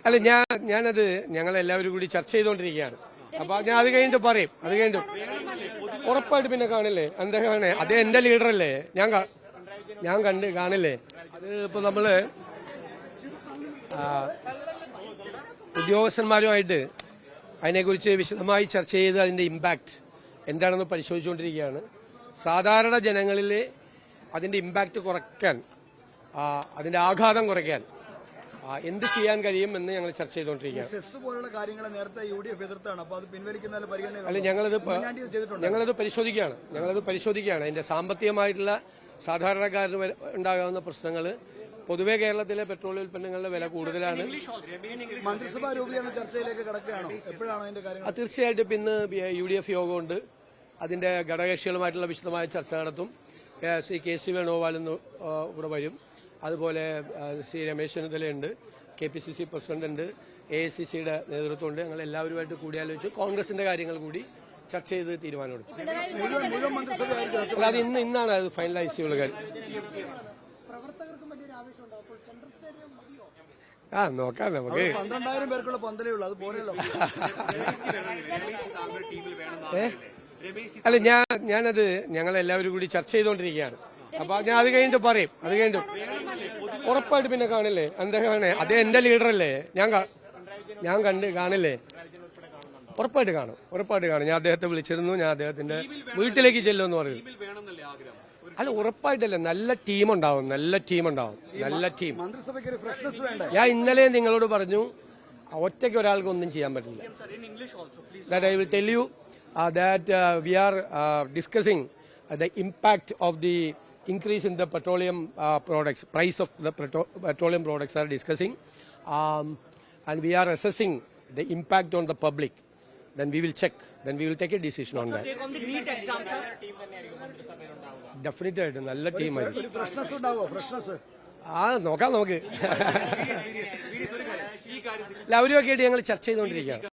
അല്ല ഞാനത് ഞങ്ങളെല്ലാവരും കൂടി ചർച്ച ചെയ്തുകൊണ്ടിരിക്കുകയാണ്. അപ്പൊ ഞാൻ അത് കഴിഞ്ഞിട്ട് പറയും. അത് കഴിഞ്ഞിട്ട് ഉറപ്പായിട്ട് പിന്നെ കാണില്ലേ, അദ്ദേഹമാണ്, അതേ എന്റെ ലീഡറല്ലേ, ഞാൻ കാണില്ലേ. അത് ഇപ്പൊ നമ്മള് ഉദ്യോഗസ്ഥന്മാരുമായിട്ട് അതിനെക്കുറിച്ച് വിശദമായി ചർച്ച ചെയ്ത് അതിന്റെ ഇമ്പാക്ട് എന്താണെന്ന് പരിശോധിച്ചുകൊണ്ടിരിക്കുകയാണ്. സാധാരണ ജനങ്ങളിൽ അതിന്റെ ഇമ്പാക്ട് കുറയ്ക്കാൻ, അതിന്റെ ആഘാതം കുറയ്ക്കാൻ എന്ത് ചെയ്യാൻ കഴിയും എന്ന് ഞങ്ങൾ ചർച്ച ചെയ്തുകൊണ്ടിരിക്കുകയാണ്. അല്ല, ഞങ്ങളത് പരിശോധിക്കുകയാണ്. അതിന്റെ സാമ്പത്തികമായിട്ടുള്ള സാധാരണക്കാരന് ഉണ്ടാകാവുന്ന പ്രശ്നങ്ങൾ, പൊതുവെ കേരളത്തിലെ പെട്രോൾ ഉൽപ്പന്നങ്ങളുടെ വില കൂടുതലാണ്. മന്ത്രിസഭാ രൂപീകരണ ചർച്ചയിലേക്ക് കടക്കുകയാണോ? എപ്പോഴാണ് അതിന്റെ കാര്യം? തീർച്ചയായിട്ടും ഇന്ന് UDF യോഗമുണ്ട്. അതിന്റെ ഘടകകക്ഷികളുമായിട്ടുള്ള വിശദമായ ചർച്ച നടത്തും. ശ്രീ KC വേണുഗോപാൽ ഇവിടെ വരും. അതുപോലെ ശ്രീ രമേശ് ചെന്നിത്തലയുണ്ട്, KPCC പ്രസിഡന്റ് ഉണ്ട്, AICCയുടെ നേതൃത്വമുണ്ട്. ഞങ്ങൾ എല്ലാവരുമായിട്ട് കൂടിയാലോചിച്ച് കോൺഗ്രസിന്റെ കാര്യങ്ങൾ കൂടി ചർച്ച ചെയ്ത് തീരുമാനമെടുക്കും. അല്ലാതെ ഇന്നാണ് അത് ഫൈനലൈസ് ചെയ്യുന്ന കാര്യം. നോക്കാം നമുക്ക്. 12,000 പേർക്കുള്ള പന്തലേ ഉള്ളൂ, അത് പോലെയല്ലോ. അല്ല, ഞാനത് ഞങ്ങളെല്ലാവരും കൂടി ചർച്ച ചെയ്തുകൊണ്ടിരിക്കുകയാണ്. അപ്പൊ ഞാൻ അത് കഴിഞ്ഞിട്ട് പറയും. അത് കഴിഞ്ഞിട്ട് ഉറപ്പായിട്ട് പിന്നെ കാണില്ലേ, അദ്ദേഹമാണ്, അതേ എന്റെ ലീഡറല്ലേ, ഞാൻ കാണില്ലേ. ഉറപ്പായിട്ട് കാണും. ഞാൻ അദ്ദേഹത്തെ വിളിച്ചിരുന്നു. ഞാൻ അദ്ദേഹത്തിന്റെ വീട്ടിലേക്ക് ചെല്ലുമെന്ന് പറയും. അല്ല, ഉറപ്പായിട്ടല്ലേ, നല്ല ടീം ഉണ്ടാവും. നല്ല ടീം. ഞാൻ ഇന്നലെ നിങ്ങളോട് പറഞ്ഞു, ഒറ്റയ്ക്ക് ഒരാൾക്ക് ഒന്നും ചെയ്യാൻ പറ്റില്ല. That I will tell you that we are discussing the impact of the increase in the petroleum products. Price of the petroleum products are discussing, and we are assessing the impact on the public. Then we will check. Then we will take a decision on that. Definitely ആയിട്ട് നല്ല ടീമായിരിക്കും. നോക്കാം നമുക്ക്. അവരുമൊക്കെ ആയിട്ട് ഞങ്ങൾ ചർച്ച ചെയ്തുകൊണ്ടിരിക്കുകയാണ്.